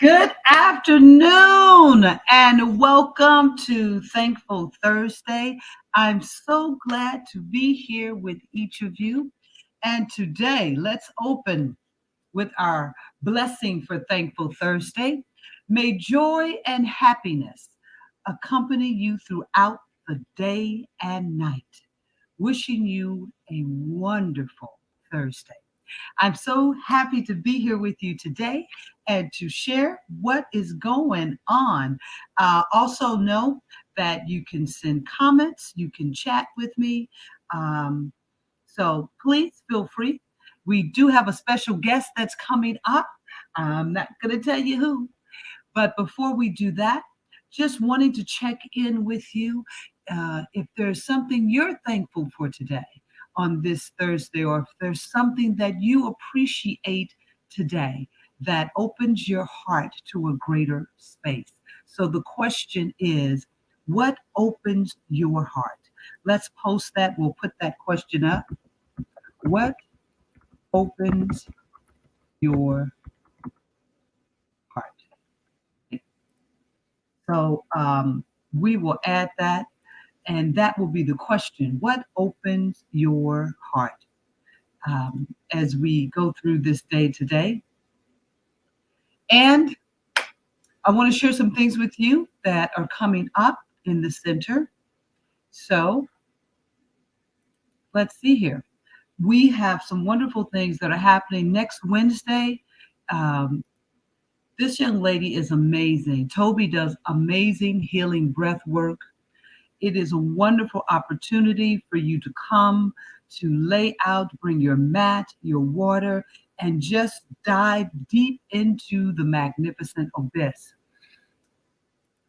Good afternoon and welcome to Thankful Thursday. I'm so glad to be here with each of you. And today, let's open with our blessing for Thankful Thursday. May joy and happiness accompany you throughout the day and night. Wishing you a wonderful Thursday. I'm so happy to be here with you today and to share what is going on. Also, know that you can send comments, you can chat with me. So please feel free. We do have a special guest that's coming up. I'm not going to tell you who, but before we do that, just wanting to check in with you if there's something you're thankful for today on this Thursday, or if there's something that you appreciate today that opens your heart to a greater space. So the question is, what opens your heart? Let's post that. We'll put that question up. What opens your heart? So we will add that, and that will be the question. What opens your heart as we go through this day today? And I want to share some things with you that are coming up in the center. So let's see here. We have some wonderful things that are happening next Wednesday. This young lady is amazing. Toby does amazing healing breath work. It is a wonderful opportunity for you to come, to lay out, bring your mat, your water, and just dive deep into the magnificent abyss.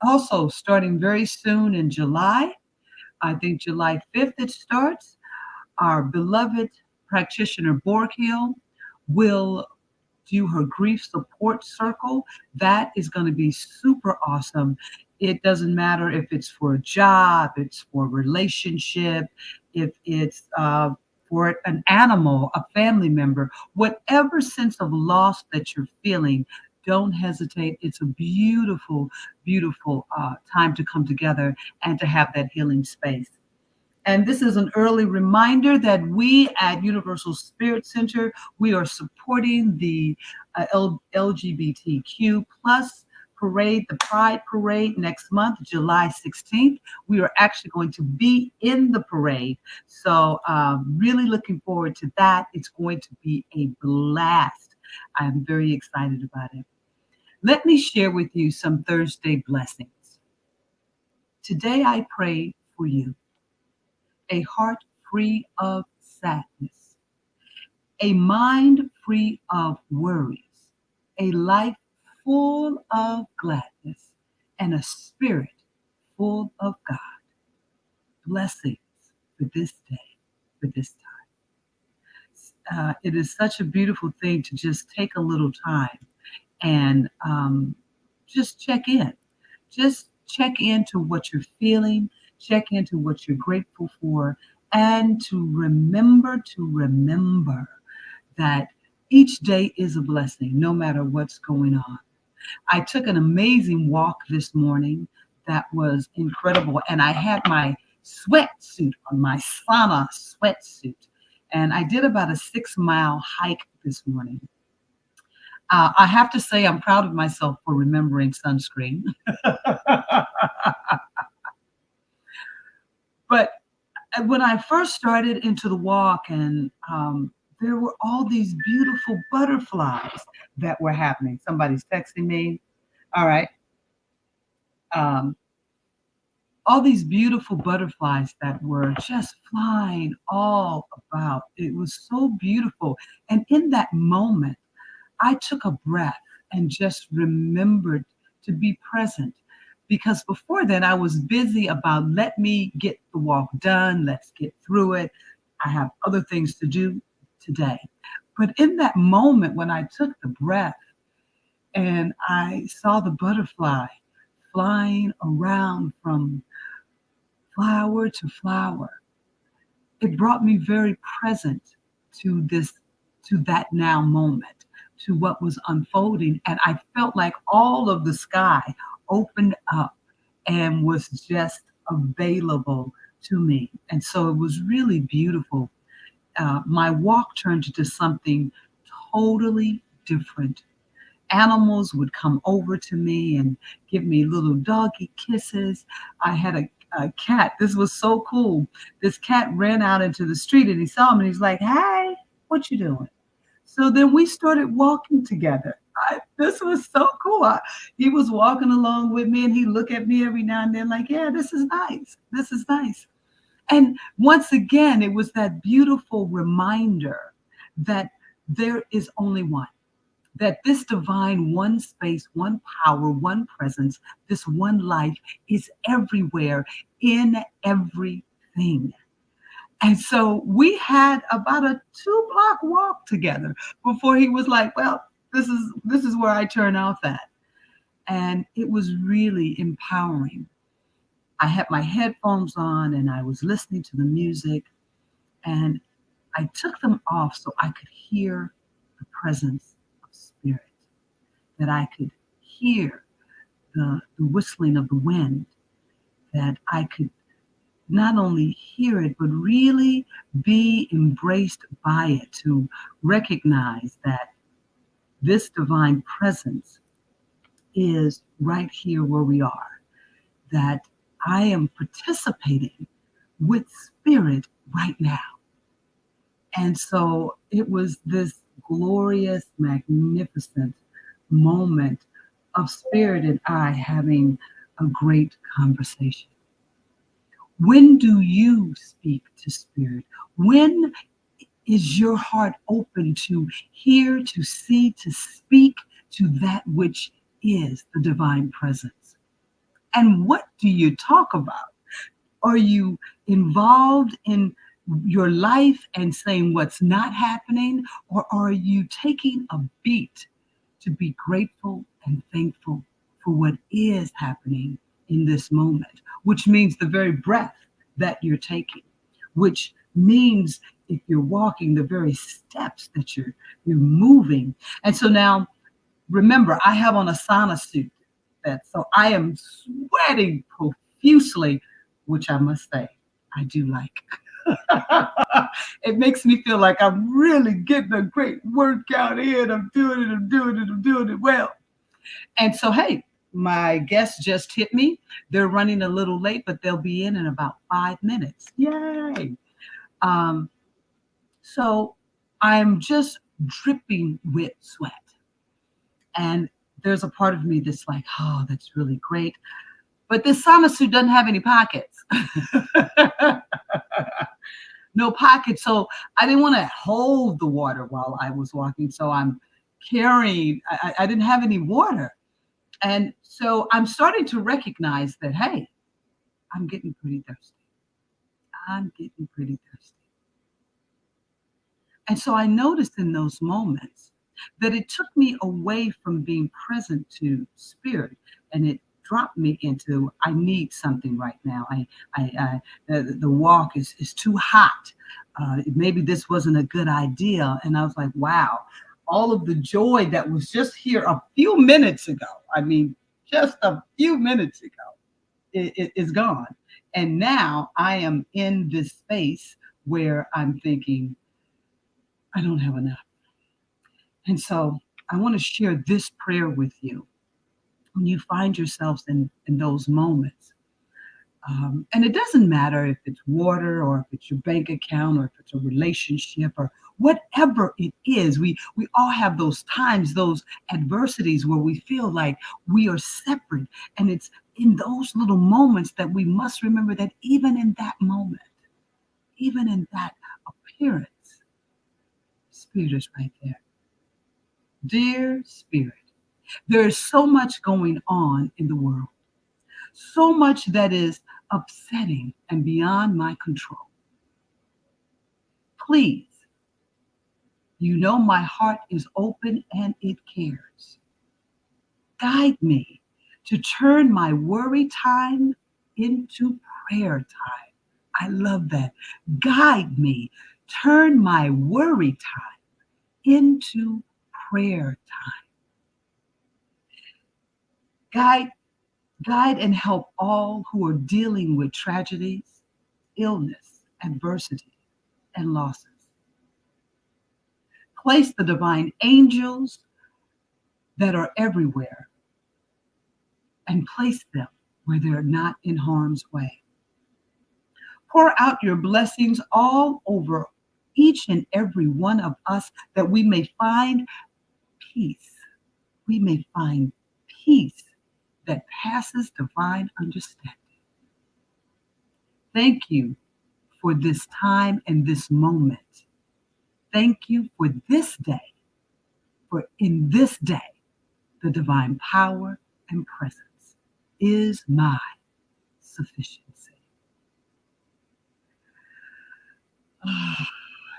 Also, starting very soon in July, I think July 5th it starts, our beloved practitioner Borghill will do her grief support circle. That is going to be super awesome. It doesn't matter if it's for a job, it's for a relationship, if it's for an animal, a family member, whatever sense of loss that you're feeling, don't hesitate. It's a beautiful, beautiful time to come together and to have that healing space. And this is an early reminder that we at Universal Spirit Center, we are supporting the LGBTQ plus parade, the Pride Parade next month, July 16th. We are actually going to be in the parade. So really looking forward to that. It's going to be a blast. I'm very excited about it. Let me share with you some Thursday blessings. Today I pray for you. A heart free of sadness, a mind free of worries, a life full of gladness, and a spirit full of God. Blessings for this day, for this time. It is such a beautiful thing to just take a little time and just check in. Just check into what you're feeling, check into what you're grateful for, and to remember that each day is a blessing, no matter what's going on. I took an amazing walk this morning that was incredible, and I had my sweatsuit on, my sauna sweatsuit, and I did about a 6-mile hike this morning. I have to say I'm proud of myself for remembering sunscreen. But when I first started into the walk, and there were all these beautiful butterflies that were happening. Somebody's texting me. All right. Um, all these beautiful butterflies that were just flying all about. It was so beautiful. And in that moment, I took a breath and just remembered to be present. Because before then, I was busy about let me get the walk done, let's get through it. I have other things to do today. But in that moment, when I took the breath and I saw the butterfly flying around from flower to flower, it brought me very present to this, to that now moment, to what was unfolding. And I felt like all of the sky opened up and was just available to me. And so it was really beautiful. My walk turned into something totally different. Animals would come over to me and give me little doggy kisses. I had a cat. This was so cool. This cat ran out into the street and he saw me and he's like, "Hey, what you doing?" So then we started walking together. This was so cool. He was walking along with me and he looked at me every now and then like, "Yeah, this is nice. This is nice." And once again, it was that beautiful reminder that there is only one, that this divine one space, one power, one presence, this one life is everywhere in everything. And so we had about a 2 block walk together before he was like, "Well, this is where I turn off at." And it was really empowering. I had my headphones on and I was listening to the music, and I took them off so I could hear the presence of spirit, that I could hear the whistling of the wind, that I could not only hear it, but really be embraced by it, to recognize that this divine presence is right here where we are, that I am participating with spirit right now. And so it was this glorious, magnificent moment of spirit and I having a great conversation. When do you speak to spirit? When is your heart open to hear, to see, to speak to that which is the divine presence? And what do you talk about? Are you involved in your life and saying what's not happening? Or are you taking a beat to be grateful and thankful for what is happening in this moment, which means the very breath that you're taking, which means if you're walking, the very steps that you're moving. And so now, remember, I have on a sauna suit, that so I am sweating profusely, which I must say I do like. It makes me feel like I'm really getting a great workout in. I'm doing it, I'm doing it, I'm doing it well. And so, hey, my guests just hit me. They're running a little late, but they'll be in about 5 minutes. Yay. Um, so I'm just dripping with sweat. And there's a part of me that's like, "Oh, that's really great." But this sauna suit doesn't have any pockets. No pockets. So I didn't want to hold the water while I was walking. So I'm carrying, I didn't have any water. And so I'm starting to recognize that, hey, I'm getting pretty thirsty. I'm getting pretty thirsty. And so I noticed in those moments that it took me away from being present to spirit, and it dropped me into, I need something right now. The walk is too hot. Maybe this wasn't a good idea. And I was like, wow, all of the joy that was just here a few minutes ago. I mean, just a few minutes ago, it is gone. And now I am in this space where I'm thinking, I don't have enough. And so I want to share this prayer with you when you find yourselves in those moments. And it doesn't matter if it's water or if it's your bank account or if it's a relationship or whatever it is. We all have those times, those adversities where we feel like we are separate and it's in those little moments that we must remember that even in that moment, even in that appearance, Spirit is right there. Dear Spirit, there is so much going on in the world, so much that is upsetting and beyond my control. Please, you know my heart is open and it cares. Guide me to turn my worry time into prayer time. I love that. Guide me, turn my worry time into prayer time. Guide, guide and help all who are dealing with tragedies, illness, adversity, and losses. Place the divine angels that are everywhere and place them where they're not in harm's way. Pour out your blessings all over each and every one of us that we may find peace. We may find peace that passes divine understanding. Thank you for this time and this moment. Thank you for this day, for in this day, the divine power and presence is my sufficiency.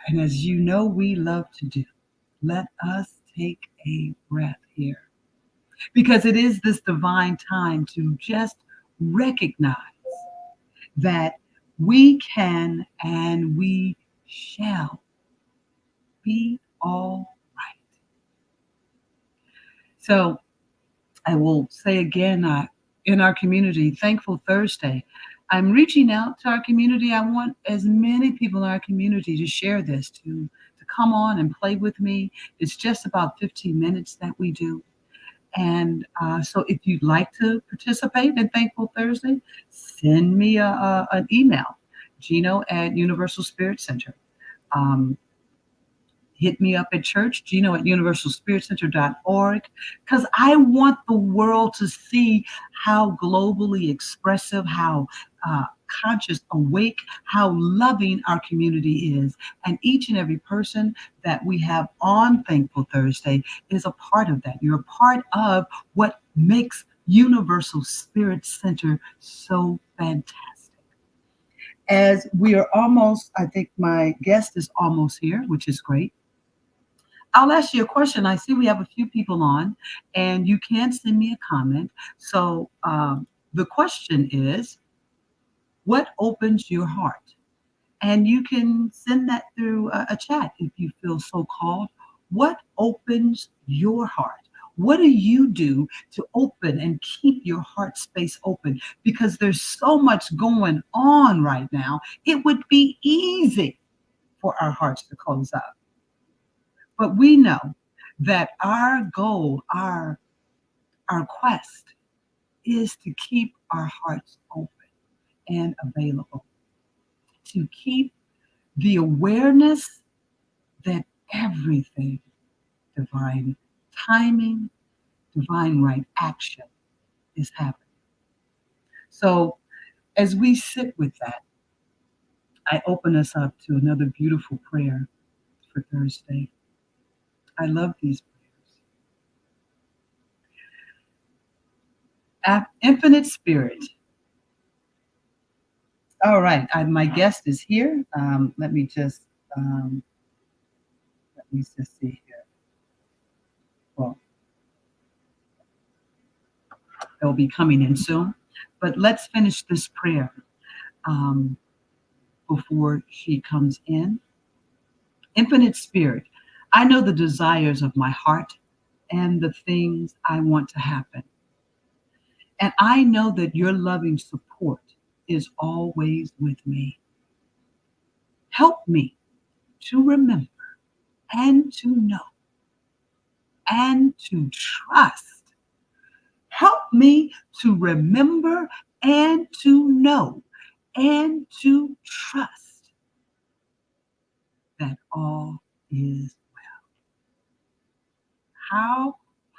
And as you know, we love to do, let us take a breath here because it is this divine time to just recognize that we can and we shall be all right. So I will say again, in our community, Thankful Thursday, I'm reaching out to our community. I want as many people in our community to share this, to come on and play with me. It's just about 15 minutes that we do. And so if you'd like to participate in Thankful Thursday, send me an email, Gino at Universal Spirit Center. Um, Hit me up at church, Gino at universalspiritcenter.org, because I want the world to see how globally expressive, how conscious, awake, how loving our community is. And each and every person that we have on Thankful Thursday is a part of that. You're a part of what makes Universal Spirit Center so fantastic. As we are almost, I think my guest is almost here, which is great. I'll ask you a question. I see we have a few people on, and you can send me a comment. So the question is, what opens your heart? And you can send that through a chat if you feel so called. What opens your heart? What do you do to open and keep your heart space open? Because there's so much going on right now. It would be easy for our hearts to close up. But we know that our goal, our quest is to keep our hearts open and available, to keep the awareness that everything, divine timing, divine right action is happening. So as we sit with that, I open us up to another beautiful prayer for Thursday. I love these prayers. Infinite Spirit. All right, my guest is here. Um, let me just see here. Well, they'll be coming in soon, but let's finish this prayer um, before she comes in. Infinite Spirit, I know the desires of my heart and the things I want to happen. And I know that your loving support is always with me. Help me to remember and to know and to trust. Help me to remember and to know and to trust that all is well. How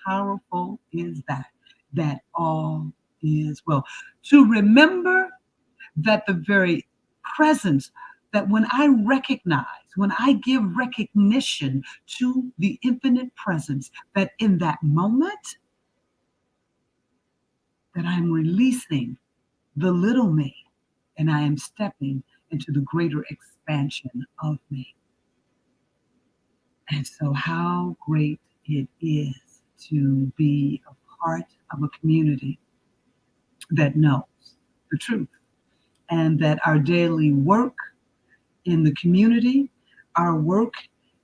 powerful is that? That all is. Well, to remember that the very presence, that when I recognize, when I give recognition to the infinite presence, that in that moment, that I'm releasing the little me and I am stepping into the greater expansion of me. And so, how great it is to be a part of a community that knows the truth, and that our daily work in the community, our work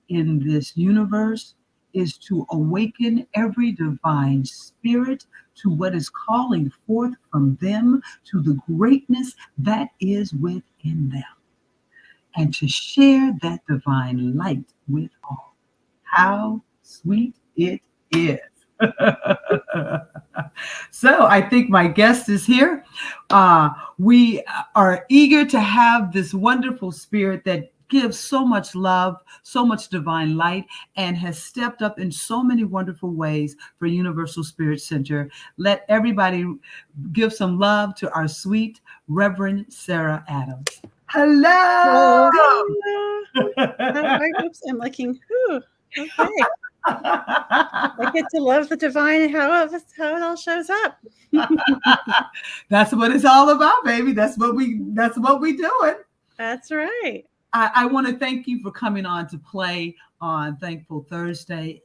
in this universe, is to awaken every divine spirit to what is calling forth from them to the greatness that is within them, and to share that divine light with all. How sweet it is. So I think my guest is here. We are eager to have this wonderful spirit that gives so much love, so much divine light, and has stepped up in so many wonderful ways for Universal Spirit Center. Let everybody give some love to our sweet Reverend Sarah Adams. Hello. Oh, hello. Oops, I'm looking. Whew, okay. I get to love the divine and how it all shows up. That's what it's all about, baby. That's what we doing. That's right. I want to thank you for coming on to play on Thankful Thursdays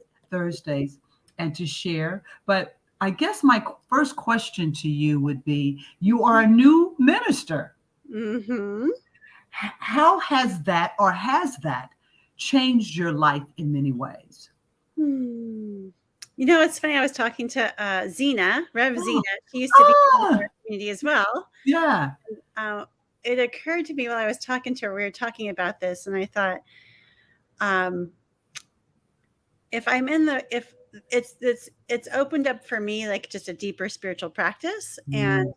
and to share. But I guess my first question to you would be, you are a new minister. Mm-hmm. How has that changed your life in many ways? You know, it's funny. I was talking to Zena, Rev Zena. She used to be in our community as well. Yeah. It occurred to me while I was talking to her, we were talking about this, and I thought, if it's opened up for me, like just a deeper spiritual practice, and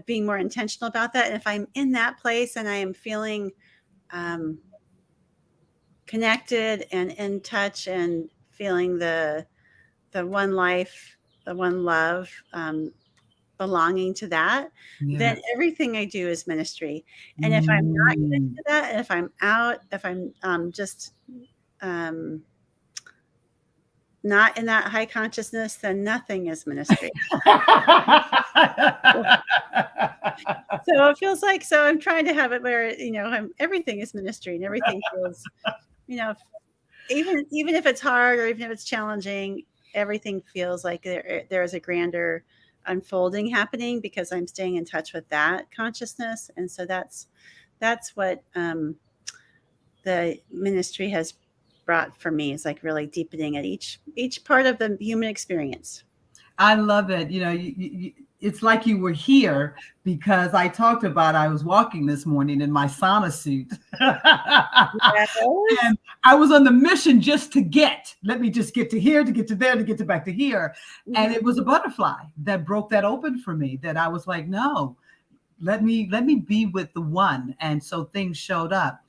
being more intentional about that. And if I'm in that place and I am feeling connected and in touch and feeling the one life, the one love, belonging to that, then everything I do is ministry. And if I'm not getting to that, and if I'm out, if I'm just not in that high consciousness, then nothing is ministry. So it feels like, so I'm trying to have it where, everything is ministry, and everything feels, even if it's hard or even if it's challenging, everything feels like there is a grander unfolding happening because I'm staying in touch with that consciousness. And so that's what the ministry has brought for me, is like really deepening at each part of the human experience. I love it. It's like you were here because I talked about, I was walking this morning in my sauna suit. And I was on the mission just to let me just get to here, to get to there, to get to back to here. Mm-hmm. And it was a butterfly that broke that open for me, that I was like, no, let me be with the one. And so things showed up.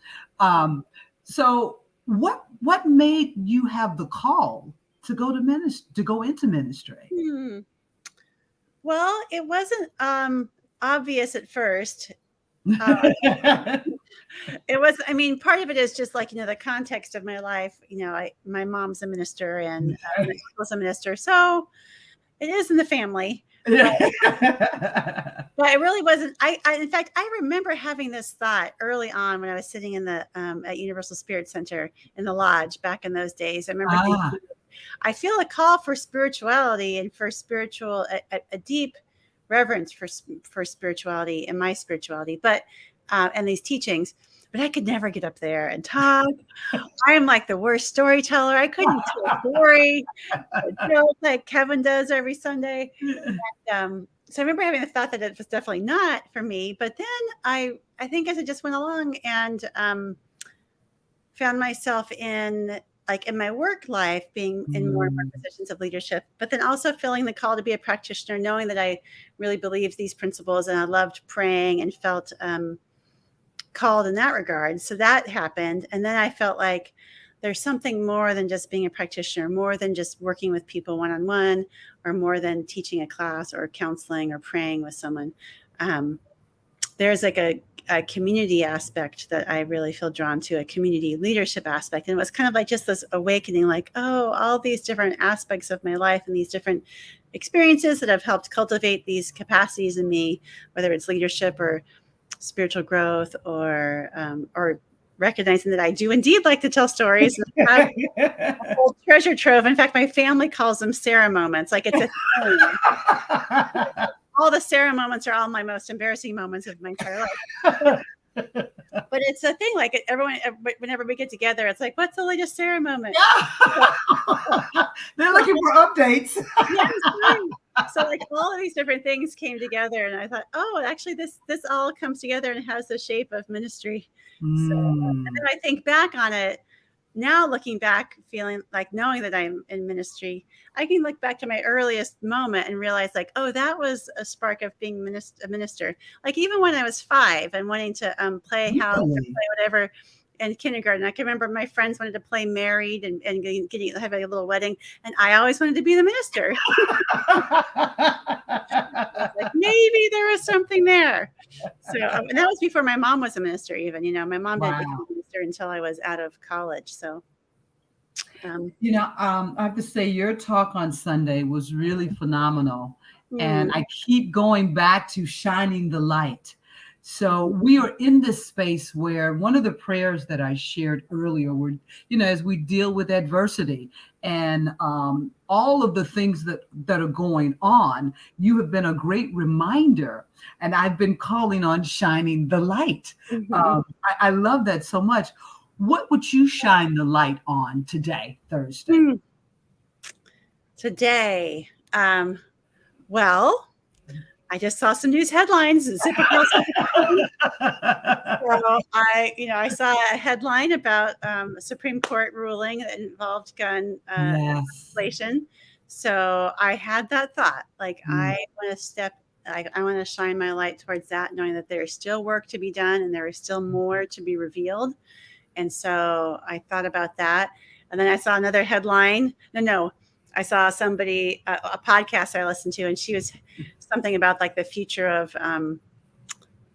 So what made you have the call to go into ministry? Well, it wasn't obvious at first. It was, part of it is just like, the context of my life. My mom's a minister and my uncle's a minister, so it is in the family. But it really wasn't. In fact, I remember having this thought early on when I was sitting in the at Universal Spirit Center in the lodge back in those days. I remember thinking, I feel a call for spirituality and for a deep reverence for spirituality and my spirituality, but and these teachings. But I could never get up there and talk. I'm like the worst storyteller. I couldn't tell a story, a joke like Kevin does every Sunday. And, so I remember having the thought that it was definitely not for me. But then I think as I just went along and found myself in my work life, being in more and more positions of leadership, but then also feeling the call to be a practitioner, knowing that I really believed these principles and I loved praying and felt called in that regard. So that happened. And then I felt like there's something more than just being a practitioner, more than just working with people one-on-one, or more than teaching a class or counseling or praying with someone. There's like a community aspect that I really feel drawn to, a community leadership aspect. And it was kind of like just this awakening, like, oh, all these different aspects of my life and these different experiences that have helped cultivate these capacities in me, whether it's leadership or spiritual growth, or recognizing that I do indeed like to tell stories. And I have a whole treasure trove. In fact, my family calls them Sarah moments. Like, it's a thing. All the Sarah moments are all my most embarrassing moments of my entire life. But it's a thing. Like, everyone, whenever we get together, it's like, what's the latest Sarah moment? They're looking for updates. Yes, so like all of these different things came together, and I thought, oh, actually, this all comes together and has the shape of ministry. So, and then I think back on it now, looking back, feeling like, knowing that I'm in ministry, I can look back to my earliest moment and realize, like, oh, that was a spark of being a minister. Like, even when I was 5 and wanting to play house or play whatever in kindergarten, I can remember my friends wanted to play married and have a little wedding, and I always wanted to be the minister. Like, maybe there was something there. So, and that was before my mom was a minister. Even, my mom didn't become a minister until I was out of college. So, I have to say, your talk on Sunday was really phenomenal, and I keep going back to shining the light. So we are in this space where one of the prayers that I shared earlier were, as we deal with adversity and all of the things that are going on, you have been a great reminder. And I've been calling on shining the light. I love that so much. What would you shine the light on today, Thursday? Today, well, I just saw some news headlines. So I saw a headline about a Supreme Court ruling that involved gun legislation. So I had that thought, like, I want to shine my light towards that, knowing that there is still work to be done and there is still more to be revealed. And so I thought about that. And then I saw another headline. I saw somebody, a podcast I listened to, and she was something about like the future of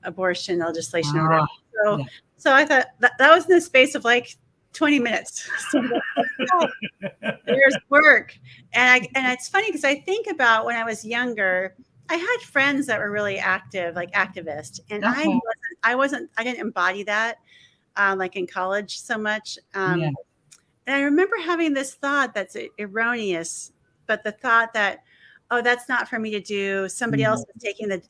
abortion legislation or whatever. So I thought that was in the space of like 20 minutes. So there's work. And it's funny because I think about when I was younger, I had friends that were really active, like activists. And I didn't embody that like in college so much. And I remember having this thought that's erroneous, but the thought that, oh, that's not for me to do. Somebody else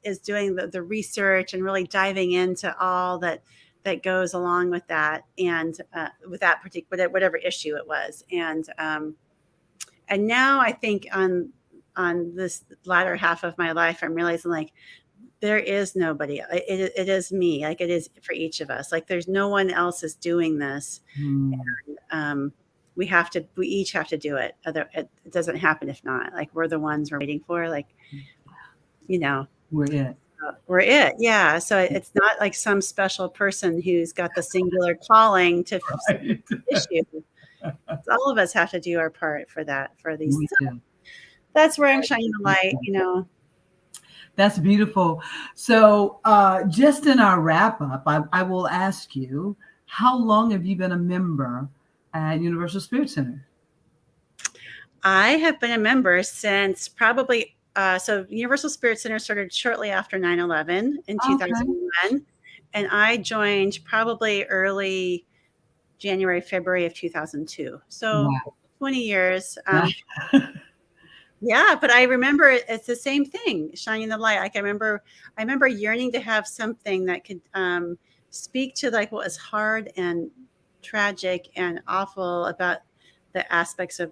is doing the research and really diving into all that goes along with that, and with that particular whatever issue it was. And now I think on this latter half of my life, I'm realizing, like, there is nobody. It is me. Like, it is for each of us. Like, there's no one else is doing this. And, we each have to do it. It doesn't happen if not. Like, we're the ones we're waiting for. Like, we're it. We're it. Yeah. So it's not like some special person who's got the singular calling to fix the issue. All of us have to do our part for that. For these. That's where I'm shining the light. That's beautiful. So just in our wrap up, I will ask you, how long have you been a member at Universal Spirit Center? I have been a member since probably, so Universal Spirit Center started shortly after 9/11 in 2001. And I joined probably early January, February of 2002. So 20 years. Yeah, but I remember it's the same thing, shining the light. Like, I remember yearning to have something that could speak to like what was hard and tragic and awful about the aspects of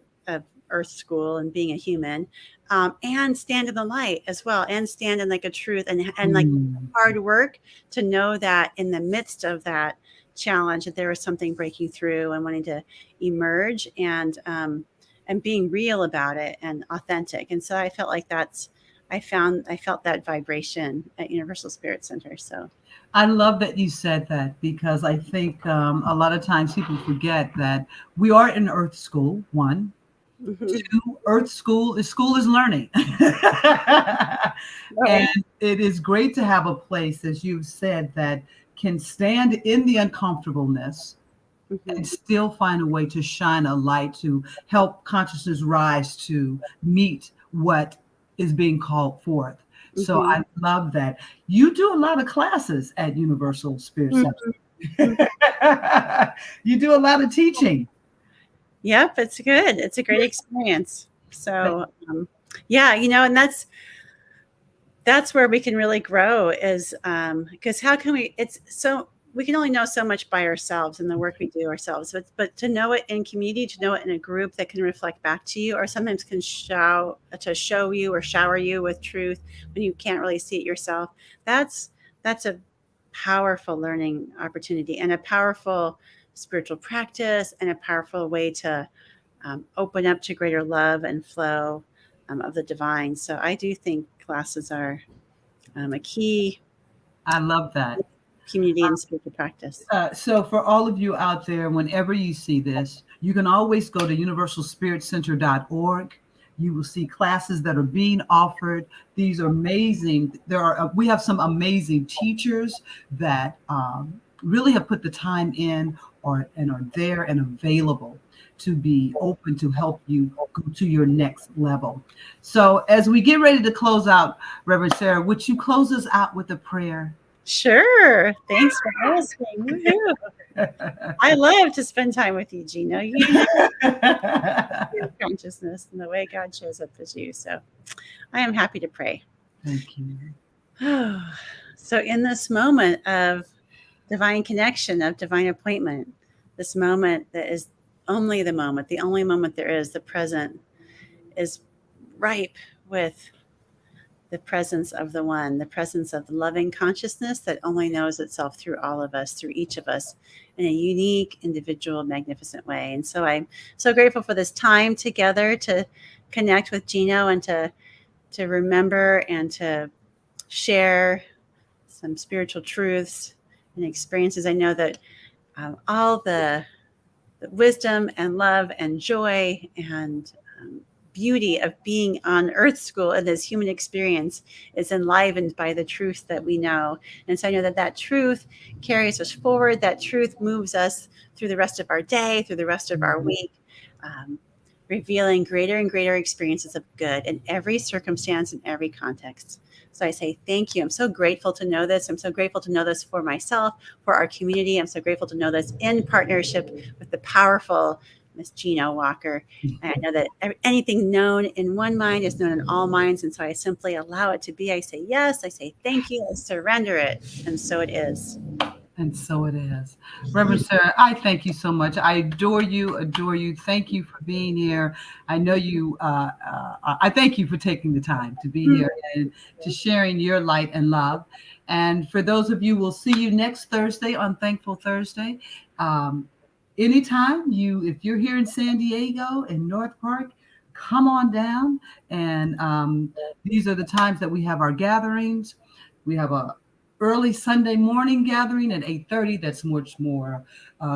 Earth School and being a human, and stand in the light as well, and stand in like a truth and like hard work to know that in the midst of that challenge that there was something breaking through and wanting to emerge, and being real about it and authentic. And so I felt like that's I felt that vibration at Universal Spirit Center. So I love that you said that because I think a lot of times people forget that we are in Earth School, one. mhm. Two, Earth School is learning. And Right. it is great to have a place, as you've said, that can stand in the uncomfortableness and Mhm. still find a way to shine a light to help consciousness rise to meet what is being called forth. So Mhm. I love that. You do a lot of classes at Universal Spirit Center. Mhm. You do a lot of teaching. Yep, it's good. It's a great experience. So, yeah, and that's where we can really grow is because how can we? It's so we can only know so much by ourselves and the work we do ourselves, but to know it in community, to know it in a group that can reflect back to you, or sometimes can show you or shower you with truth when you can't really see it yourself. That's a powerful learning opportunity and a powerful spiritual practice and a powerful way to open up to greater love and flow of the divine. So I do think classes are a key I love that. community and spiritual practice. So for all of you out there, whenever you see this, you can always go to universalspiritcenter.org. You will see classes that are being offered. These are amazing. We have some amazing teachers that really have put the time in, and are there and available to be open to help you go to your next level. So as we get ready to close out, Reverend Sarah, would you close us out with a prayer? Sure. Thanks for asking. Woohoo. I love to spend time with you, Gino. You know your consciousness and the way God shows up as you. So I am happy to pray. Thank you. So in this moment of divine connection, of divine appointment, this moment that is only the moment, the only moment there is, the present, is ripe with the presence of the one, the presence of the loving consciousness that only knows itself through all of us, through each of us in a unique, individual, magnificent way. And so I'm so grateful for this time together to connect with Gino and to remember and to share some spiritual truths and experiences. I know that all the wisdom and love and joy and beauty of being on Earth School and this human experience is enlivened by the truth that we know. And so I know that that truth carries us forward. That truth moves us through the rest of our day, through the rest of our week, um, revealing greater and greater experiences of good in every circumstance, in every context. So I say thank you. I'm so grateful to know this. I'm so grateful to know this for myself, for our community. I'm so grateful to know this in partnership with the powerful Miss Gino Walker. And I know that anything known in one mind is known in all minds. And so I simply allow it to be. I say yes. I say thank you. I surrender it. And so it is. And so it is. Reverend Sarah, I thank you so much. I adore you, adore you. Thank you for being here. I know you, I thank you for taking the time to be here and to sharing your light and love. And for those of you, we'll see you next Thursday on Thankful Thursday. Anytime if you're here in San Diego, in North Park, come on down. And these are the times that we have our gatherings. We have a early Sunday morning gathering at 8:30. That's much more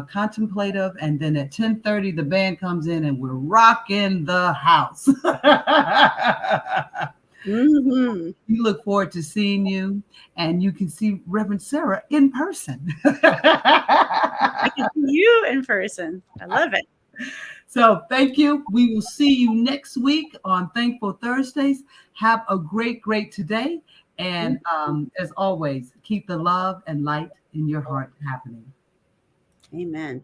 contemplative. And then at 10:30, the band comes in and we're rocking the house. Mm-hmm. We look forward to seeing you, and you can see Reverend Sarah in person. I can see you in person. I love it. So thank you. We will see you next week on Thankful Thursdays. Have a great, great today. And as always, keep the love and light in your heart happening. Amen.